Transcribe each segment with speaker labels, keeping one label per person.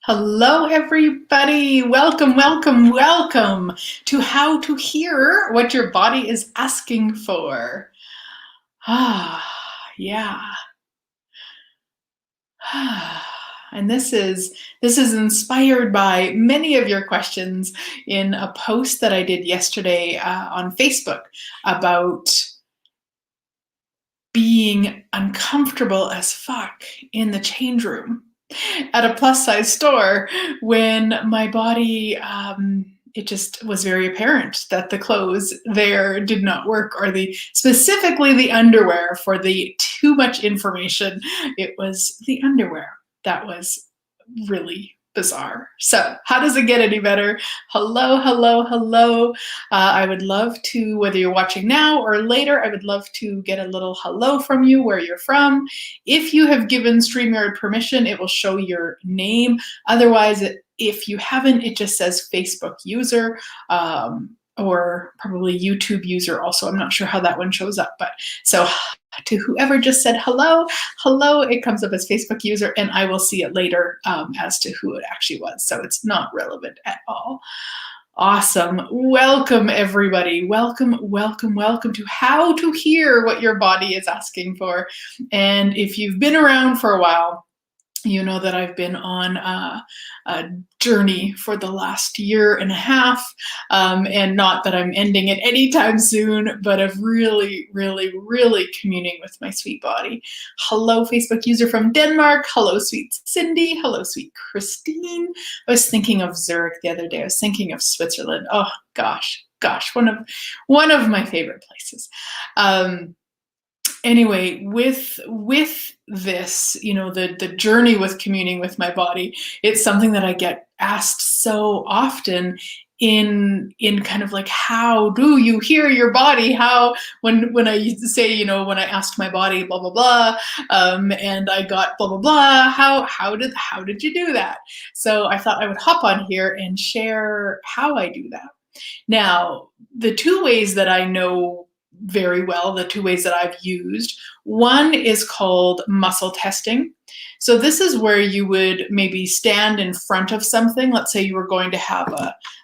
Speaker 1: Hello, everybody. Welcome, welcome, welcome to How to Hear What Your Body is Asking For. Ah, yeah. And this is inspired by many of your questions in a post that I did yesterday on Facebook about being uncomfortable as fuck in the change room at a plus size store when my body, it just was very apparent that the clothes there did not work, or specifically the underwear. For the too much information, it was the underwear that was really bizarre. So how does it get any better? Hello, hello, hello. I would love to, whether you're watching now or later, I would love to get a little hello from you, where you're from. If you have given StreamYard permission, it will show your name. Otherwise, if you haven't, it just says Facebook user, or probably YouTube user also. I'm not sure how that one shows up, but so to whoever just said hello, hello, it comes up as Facebook user, and I will see it later as to who it actually was. So it's not relevant at all. Awesome. Welcome, everybody. Welcome, welcome, welcome to How to Hear What Your Body is Asking For. And if you've been around for a while, you know that I've been on a journey for the last year and a half, and not that I'm ending it anytime soon, but of really, really, really communing with my sweet body. Hello, Facebook user from Denmark. Hello, sweet Cindy. Hello, sweet Christine. I was thinking of Zurich the other day. I was thinking of Switzerland. Oh, gosh, one of my favorite places. Anyway, with this, the journey with communing with my body, it's something that I get asked so often in kind of like, how do you hear your body? How, when I used to say, when I asked my body blah blah blah, and I got blah blah blah, how did you do that? So I thought I would hop on here and share how I do that. Now, the two ways that I know very well, the two ways that I've used, one is called muscle testing. So this is where you would maybe stand in front of something. Let's say you were going to have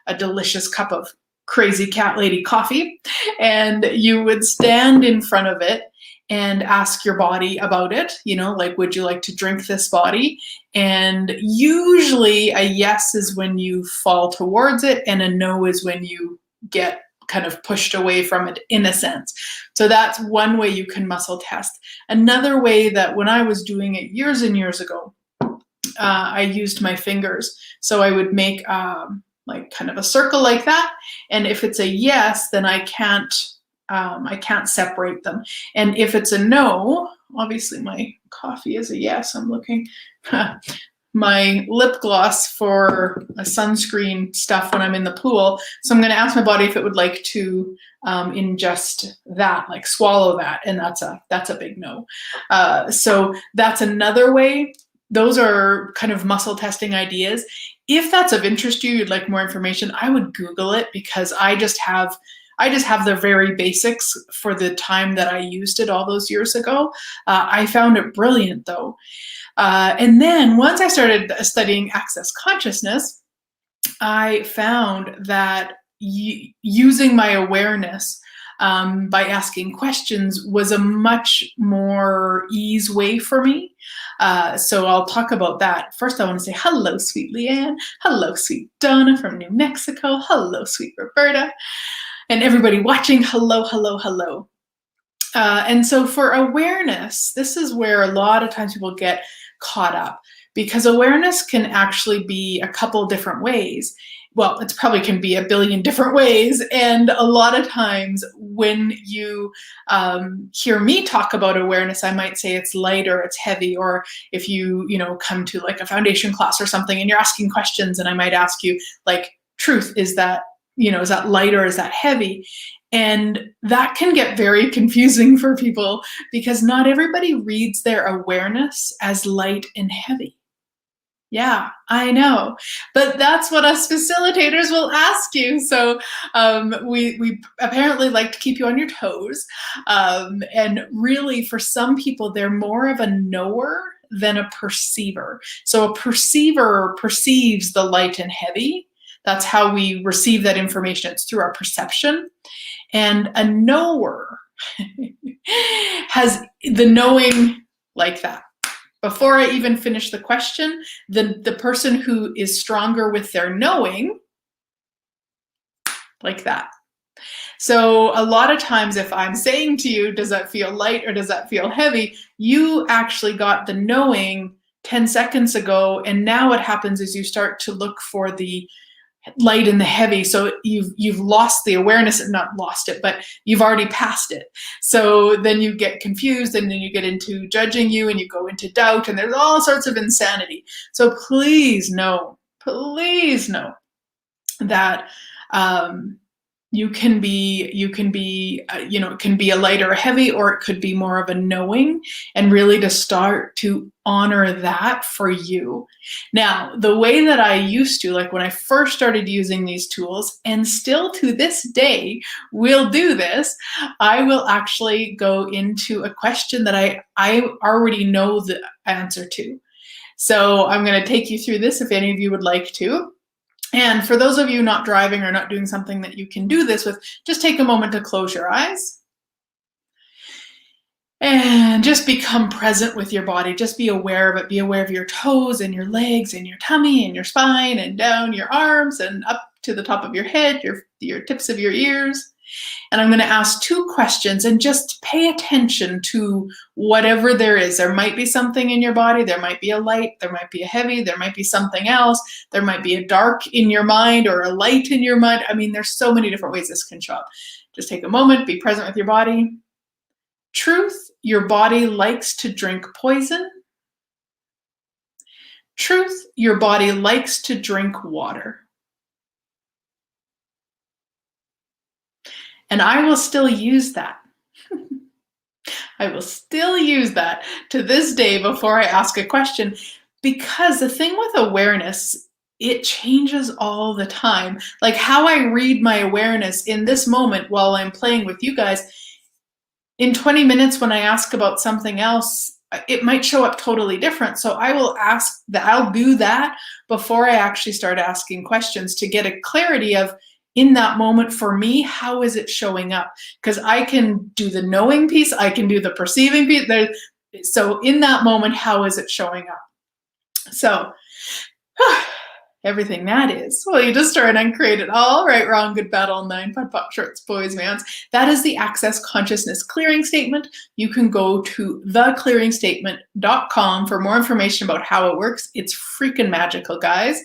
Speaker 1: a delicious cup of crazy cat lady coffee, and you would stand in front of it and ask your body about it, like, would you like to drink this body? And usually a yes is when you fall towards it, and a no is when you get kind of pushed away from it, in a sense. So that's one way you can muscle test. Another way, that when I was doing it years and years ago, I used my fingers. So I would make like kind of a circle like that, and if it's a yes, then I can't separate them. And if it's a no, obviously my coffee is a yes. I'm looking. My lip gloss for a sunscreen stuff when I'm in the pool. So I'm going to ask my body if it would like to ingest that, like swallow that, and that's a big no. So that's another way. Those are kind of muscle testing ideas. If that's of interest to you, you'd like more information, I would Google it, because I just have the very basics for the time that I used it all those years ago. I found it brilliant, though. And then once I started studying access consciousness, I found that using my awareness by asking questions was a much more ease way for me. So I'll talk about that. First, I want to say hello, sweet Leanne. Hello, sweet Donna from New Mexico. Hello, sweet Roberta. And everybody watching, hello, hello, hello. And so for awareness, this is where a lot of times people get caught up, because awareness can actually be a couple different ways. Well, it probably can be a billion different ways. And a lot of times when you hear me talk about awareness, I might say it's light or it's heavy. Or if you come to like a foundation class or something and you're asking questions, and I might ask you, like, truth, is that light or is that heavy? And that can get very confusing for people, because not everybody reads their awareness as light and heavy. Yeah, I know, but that's what us facilitators will ask you. So we apparently like to keep you on your toes. And really, for some people, they're more of a knower than a perceiver. So a perceiver perceives the light and heavy. That's how we receive that information. It's through our perception. And a knower has the knowing like that. Before I even finish the question, the person who is stronger with their knowing, like that. So a lot of times if I'm saying to you, does that feel light or does that feel heavy? You actually got the knowing 10 seconds ago, and now what happens is you start to look for the light and the heavy. So you've lost the awareness, not lost it, but you've already passed it. So then you get confused, and then you get into judging you, and you go into doubt, and there's all sorts of insanity. So please know that you can be, it can be a light or a heavy, or it could be more of a knowing, and really to start to honor that for you. Now, the way that I used to, like when I first started using these tools, and still to this day will do this, I will actually go into a question that I already know the answer to. So I'm going to take you through this if any of you would like to. And for those of you not driving or not doing something that you can do this with, just take a moment to close your eyes. And just become present with your body. Just be aware of it. Be aware of your toes and your legs and your tummy and your spine and down your arms and up to the top of your head, your tips of your ears. And I'm going to ask 2 questions, and just pay attention to whatever there is. There might be something in your body. There might be a light. There might be a heavy. There might be something else. There might be a dark in your mind or a light in your mind. I mean, there's so many different ways this can show up. Just take a moment. Be present with your body. Truth, your body likes to drink poison. Truth, your body likes to drink water. And I will still use that. I will still use that to this day before I ask a question, because the thing with awareness, it changes all the time. Like how I read my awareness in this moment while I'm playing with you guys, in 20 minutes when I ask about something else, it might show up totally different. So I will ask that, I'll do that before I actually start asking questions to get a clarity of, in that moment for me, how is it showing up? Because I can do the knowing piece, I can do the perceiving piece. So in that moment, how is it showing up? So everything that is, well, you just start and create it all, right, wrong, good, bad, all 9, POD, POC, shorts, boys, mans. That is the Access Consciousness Clearing Statement. You can go to theclearingstatement.com for more information about how it works. It's freaking magical, guys.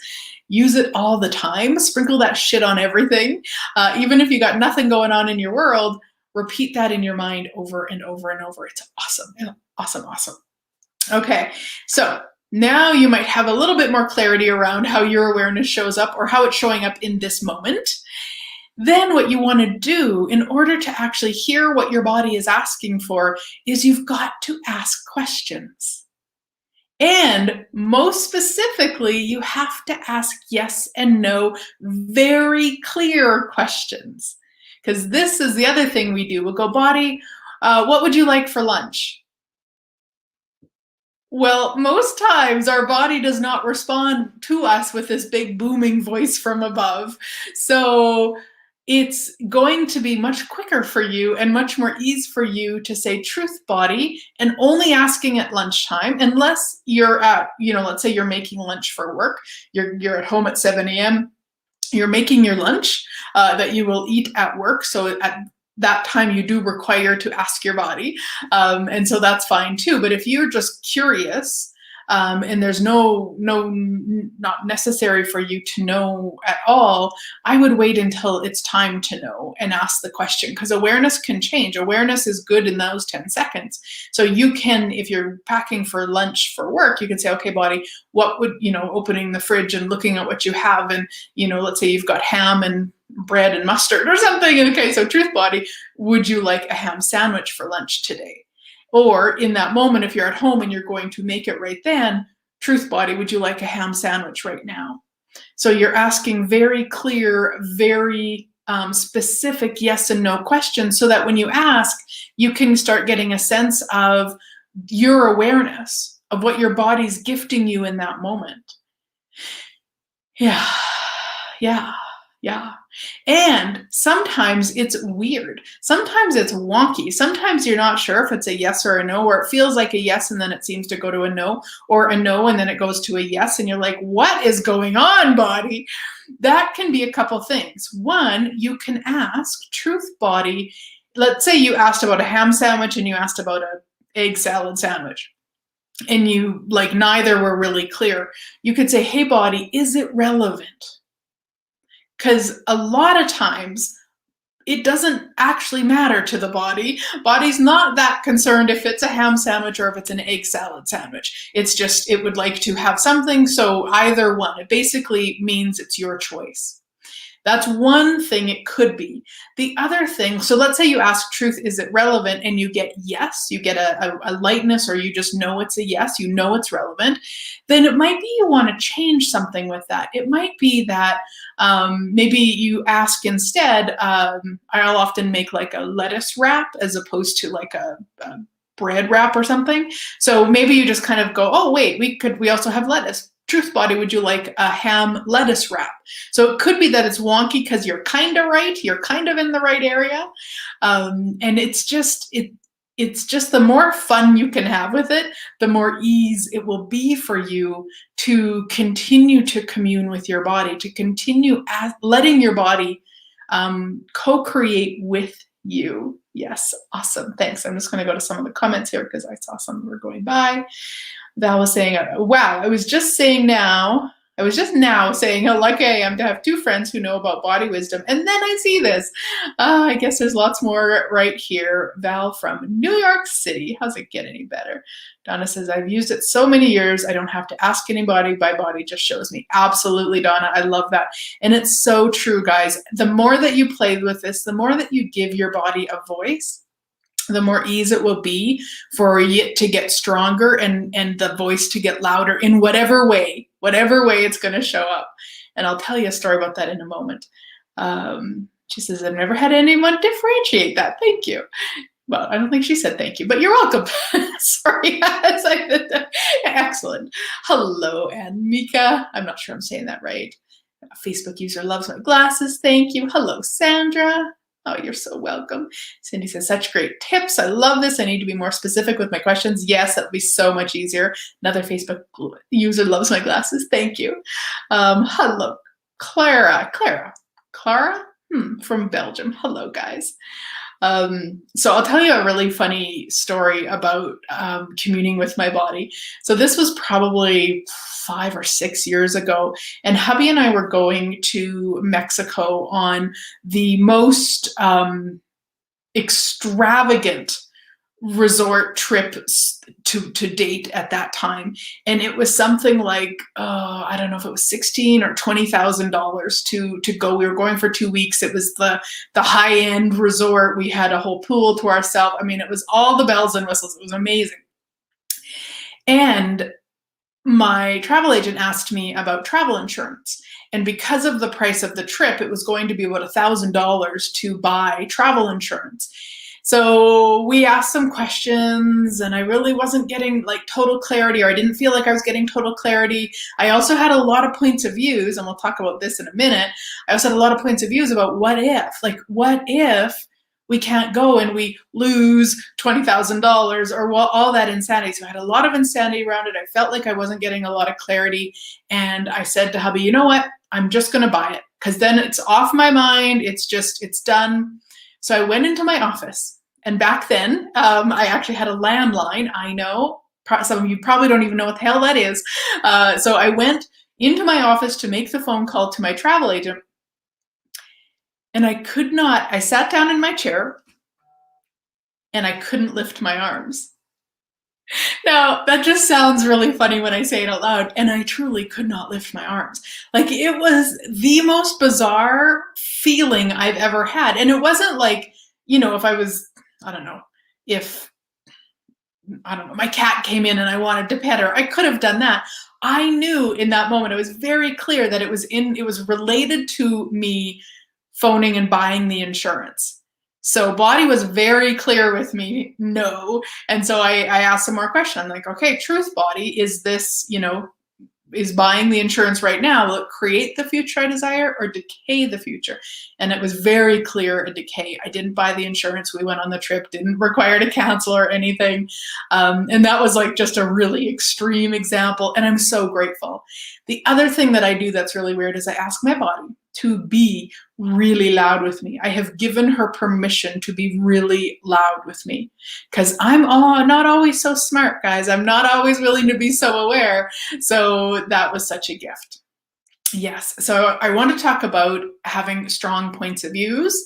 Speaker 1: Use it all the time. Sprinkle that shit on everything. Even if you got nothing going on in your world, repeat that in your mind over and over and over. It's awesome. Awesome, awesome. Okay, so now you might have a little bit more clarity around how your awareness shows up or how it's showing up in this moment. Then what you want to do in order to actually hear what your body is asking for is you've got to ask questions. And most specifically, you have to ask yes and no, very clear questions. Because this is the other thing we do. We'll go, body, what would you like for lunch? Well, most times our body does not respond to us with this big booming voice from above. So it's going to be much quicker for you and much more ease for you to say truth, body, and only asking at lunchtime, unless you're at, let's say you're making lunch for work, you're at home at 7 a.m., you're making your lunch that you will eat at work. So at that time you do require to ask your body. And so that's fine too. But if you're just curious, and there's not necessary for you to know at all, I would wait until it's time to know and ask the question, because awareness can change. Awareness is good in those 10 seconds. So you can, if you're packing for lunch for work, you can say, okay, body, what would, opening the fridge and looking at what you have, and, let's say you've got ham and bread and mustard or something. Okay, so truth, body, would you like a ham sandwich for lunch today? Or in that moment, if you're at home and you're going to make it right then, truth, body, would you like a ham sandwich right now? So you're asking very clear, very specific yes and no questions, so that when you ask, you can start getting a sense of your awareness. of what your body's gifting you in that moment. Yeah. Yeah. Yeah. And sometimes it's weird. Sometimes it's wonky. Sometimes you're not sure if it's a yes or a no, or it feels like a yes and then it seems to go to a no, or a no and then it goes to a yes. And you're like, what is going on, body? That can be a couple things. One, you can ask, truth body. Let's say you asked about a ham sandwich and you asked about an egg salad sandwich, and you like neither were really clear. You could say, hey, body, is it relevant? Because a lot of times it doesn't actually matter to the body. Body's not that concerned if it's a ham sandwich or if it's an egg salad sandwich. It's just, it would like to have something. So either one, it basically means it's your choice. That's one thing it could be. The other thing, so let's say you ask truth, is it relevant? And you get yes, you get a lightness, or you just know it's a yes, you know it's relevant. Then it might be you want to change something with that. It might be that maybe you ask instead, I'll often make like a lettuce wrap as opposed to like a bread wrap or something. So maybe you just kind of go, oh wait, we also have lettuce. Truth body, would you like a ham lettuce wrap? So it could be that it's wonky because you're kind of right, you're kind of in the right area. And it's just the more fun you can have with it, the more ease it will be for you to continue to commune with your body, to continue letting your body co-create with you. Yes, awesome, thanks. I'm just going to go to some of the comments here because I saw some were going by. Val was saying, wow, I was just now saying how lucky I am to have two friends who know about body wisdom. And then I see this. I guess there's lots more right here. Val from New York City. How's it get any better? Donna says, I've used it so many years, I don't have to ask anybody. My body just shows me. Absolutely, Donna. I love that. And it's so true, guys. The more that you play with this, the more that you give your body a voice, the more ease it will be for it to get stronger and the voice to get louder in whatever way it's going to show up. And I'll tell you a story about that in a moment. She says, I've never had anyone differentiate that. Thank you. Well, I don't think she said thank you, but you're welcome. Sorry. Excellent. Hello, and Mika. I'm not sure I'm saying that right. A Facebook user loves my glasses. Thank you. Hello, Sandra. Oh, you're so welcome. Cindy says, such great tips. I love this. I need to be more specific with my questions. Yes, that'll be so much easier. Another Facebook user loves my glasses. Thank you. Hello, Clara from Belgium. Hello, guys. So I'll tell you a really funny story about communing with my body. So this was probably 5 or 6 years ago, and hubby and I were going to Mexico on the most extravagant resort trip to date at that time. And it was something like, I don't know if it was $16,000 or $20,000 to go. We were going for 2 weeks. It was the high-end resort. We had a whole pool to ourselves. I mean, it was all the bells and whistles. It was amazing. And my travel agent asked me about travel insurance. And because of the price of the trip, it was going to be about $1,000 to buy travel insurance. So we asked some questions, and I really wasn't getting like total clarity, or I didn't feel like I was getting total clarity. I also had a lot of points of views, and we'll talk about this in a minute. I also had a lot of points of views about what if we can't go and we lose $20,000 or all that insanity. So I had a lot of insanity around it. I felt like I wasn't getting a lot of clarity. And I said to hubby, you know what? I'm just going to buy it, because then it's off my mind. It's done. So I went into my office, and back then I actually had a landline. I know some of you probably don't even know what the hell that is. So I went into my office to make the phone call to my travel agent. And I sat down in my chair and I couldn't lift my arms. Now, that just sounds really funny when I say it out loud, and I truly could not lift my arms. Like, it was the most bizarre feeling I've ever had. And it wasn't like, if I was, if my cat came in and I wanted to pet her, I could have done that. I knew in that moment, it was very clear that it was related to me phoning and buying the insurance. So body was very clear with me, no. And so I asked some more questions. I'm like, okay, truth body, is this, is buying the insurance right now, will it create the future I desire or decay the future? And it was very clear a decay. I didn't buy the insurance. We went on the trip, didn't require to cancel or anything. And that was like just a really extreme example. And I'm so grateful. The other thing that I do that's really weird is I ask my body to be really loud with me. I have given her permission to be really loud with me because I'm not always so smart, guys. I'm not always willing to be so aware. So that was such a gift. Yes. So I want to talk about having strong points of views.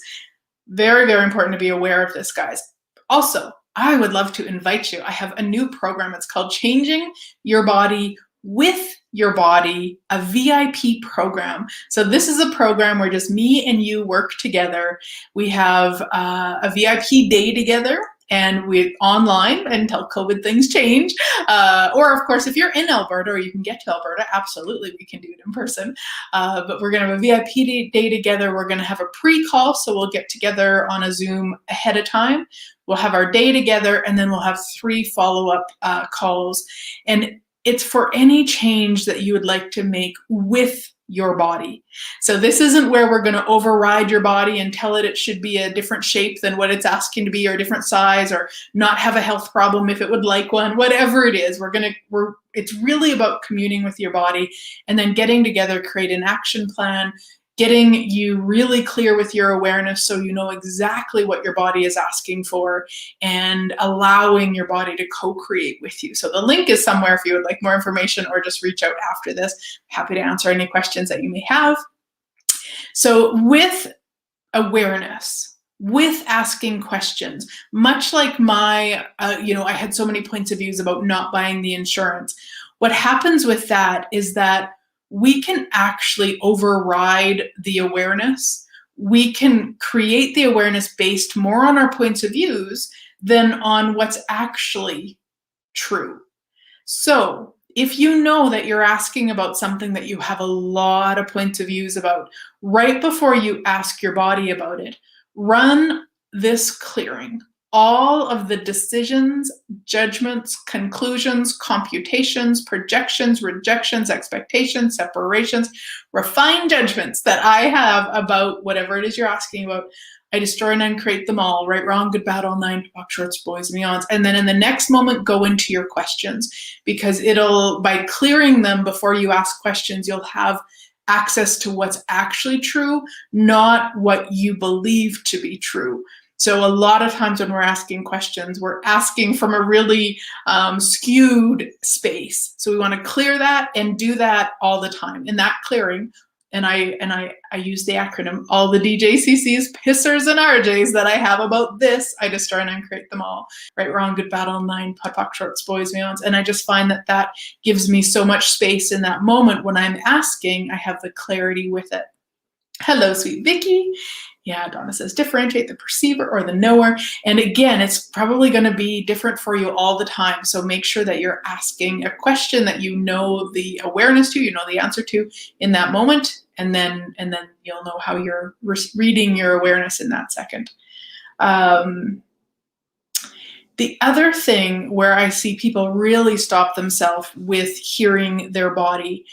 Speaker 1: Very, very important to be aware of this, guys. Also, I would love to invite you. I have a new program. It's called Changing Your Body with Your Body, a VIP program. So this is a program where just me and you work together. We have a VIP day together, and we're online until COVID things change. Or of course, if you're in Alberta or you can get to Alberta, absolutely, we can do it in person. But we're gonna have a VIP day together. We're gonna have a pre-call, so we'll get together on a Zoom ahead of time. We'll have our day together, and then we'll have 3 follow-up calls. And it's for any change that you would like to make with your body. So this isn't where we're going to override your body and tell it should be a different shape than what it's asking to be, or a different size, or not have a health problem if it would like one. Whatever it is, it's really about communing with your body and then getting together, create an action plan, getting you really clear with your awareness so you know exactly what your body is asking for, and allowing your body to co-create with you. So the link is somewhere if you would like more information, or just reach out after this. Happy to answer any questions that you may have. So with awareness, with asking questions, much like my, I had so many points of views about not buying the insurance. What happens with that is that we can actually override the awareness. We can create the awareness based more on our points of views than on what's actually true. So if you know that you're asking about something that you have a lot of points of views about, right before you ask your body about it, run this clearing. All of the decisions, judgments, conclusions, computations, projections, rejections, expectations, separations, refined judgments that I have about whatever it is you're asking about, I destroy and uncreate them all. Right, wrong, good, bad, all 9, box shorts, boys, and beyonds. And then in the next moment, go into your questions, because by clearing them before you ask questions, you'll have access to what's actually true, not what you believe to be true. So a lot of times when we're asking questions, we're asking from a really skewed space. So we want to clear that and do that all the time. In that clearing, and I use the acronym, all the DJCCs, pissers, and RJs that I have about this, I destroy and uncreate them all. Right, wrong, good, bad, all 9, POD, shorts, boys, beyonds. And I just find that gives me so much space in that moment when I'm asking. I have the clarity with it. Hello, sweet Vicky. Yeah, Donna says, differentiate the perceiver or the knower. And again, it's probably going to be different for you all the time. So make sure that you're asking a question that you know the awareness to, you know the answer to in that moment. And then you'll know how you're reading your awareness in that second. The other thing where I see people really stop themselves with hearing their body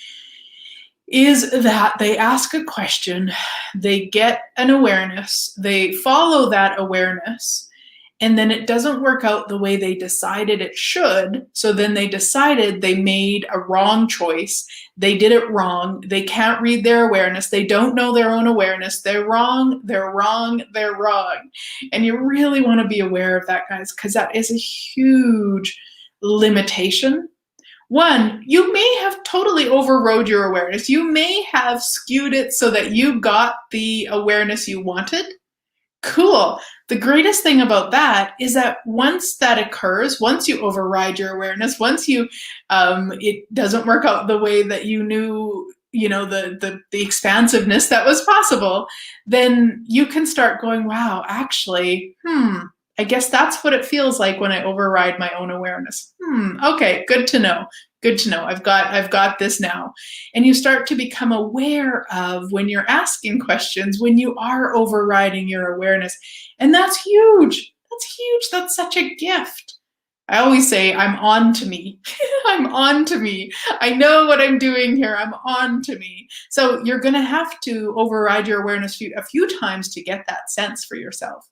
Speaker 1: is that they ask a question, they get an awareness, they follow that awareness, and then it doesn't work out the way they decided it should. So then they decided they made a wrong choice. They did it wrong. They can't read their awareness. They don't know their own awareness. They're wrong, they're wrong, they're wrong. And you really want to be aware of that, guys, because that is a huge limitation. One, you may have totally overrode your awareness. You may have skewed it so that you got the awareness you wanted. Cool. The greatest thing about that is that once that occurs, once you override your awareness, once it doesn't work out the way that you knew, the expansiveness that was possible, then you can start going, wow, actually, I guess that's what it feels like when I override my own awareness. Okay, good to know. Good to know. I've got this now. And you start to become aware of when you're asking questions, when you are overriding your awareness. And that's huge. That's huge. That's such a gift. I always say, I'm on to me. I'm on to me. I know what I'm doing here. I'm on to me. So you're going to have to override your awareness a few times to get that sense for yourself.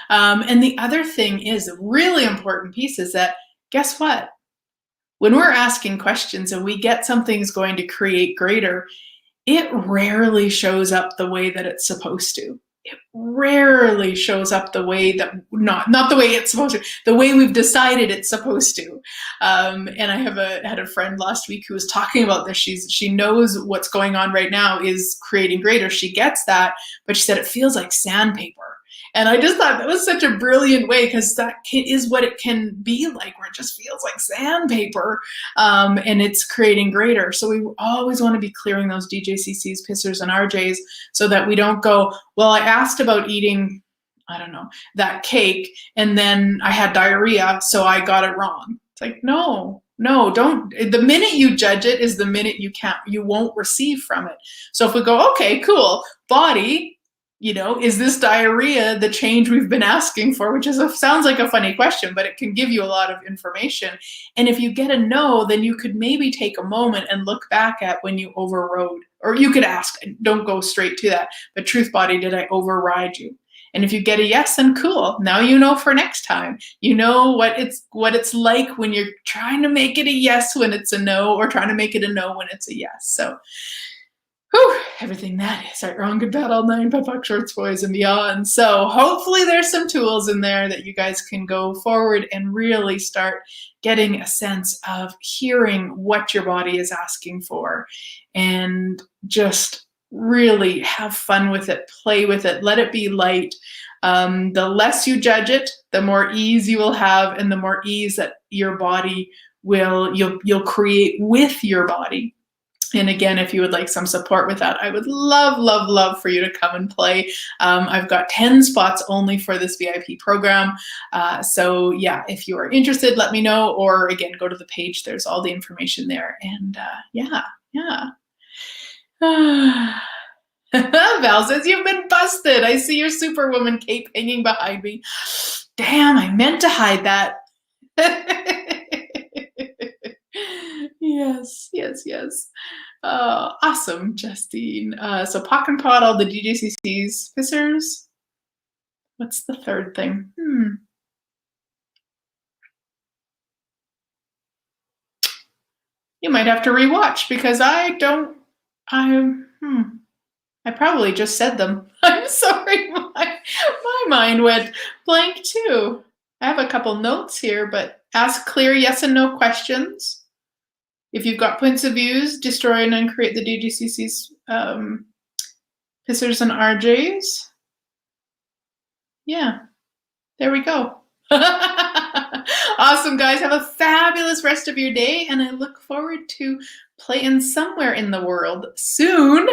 Speaker 1: And the other thing is, a really important piece is that, guess what? When we're asking questions and we get something's going to create greater, it rarely shows up the way that it's supposed to. It rarely shows up the way that, not the way it's supposed to, the way we've decided it's supposed to. And I had a friend last week who was talking about this. She knows what's going on right now is creating greater. She gets that, but she said it feels like sandpaper. And I just thought that was such a brilliant way, because that is what it can be like, where it just feels like sandpaper, and it's creating greater. So we always want to be clearing those DJCCs, pissers, and RJs, so that we don't go, well, I asked about eating, I don't know, that cake, and then I had diarrhea, so I got it wrong. It's like, no, don't. The minute you judge it is the minute you won't receive from it. So if we go, okay, cool, body, is this diarrhea the change we've been asking for? Which sounds like a funny question, but it can give you a lot of information. And if you get a no, then you could maybe take a moment and look back at when you overrode, or you could ask, don't go straight to that, but truth body, did I override you? And if you get a yes, then cool. Now you know for next time. You know what it's like when you're trying to make it a yes when it's a no, or trying to make it a no when it's a yes. So whew, everything that is right, wrong, good, bad, all nine, POD, shorts, boys, and beyond. So hopefully there's some tools in there that you guys can go forward and really start getting a sense of hearing what your body is asking for, and just really have fun with it, play with it, let it be light. The less you judge it, the more ease you will have, and the more ease that your body you'll create with your body. And again, if you would like some support with that, I would love, love, love for you to come and play. I've got 10 spots only for this VIP program. So yeah, if you are interested, let me know, or again, go to the page. There's all the information there. And yeah. Val says, you've been busted. I see your Superwoman cape hanging behind me. Damn, I meant to hide that. Yes. Awesome, Justine. So POC and POD, all the DJCCs, pissers. What's the third thing? You might have to rewatch, because I probably just said them. I'm sorry, my mind went blank too. I have a couple notes here, but ask clear yes and no questions. If you've got points of views, destroy and uncreate the DGCC's pissers and RJs. Yeah, there we go. Awesome, guys. Have a fabulous rest of your day, and I look forward to playing somewhere in the world soon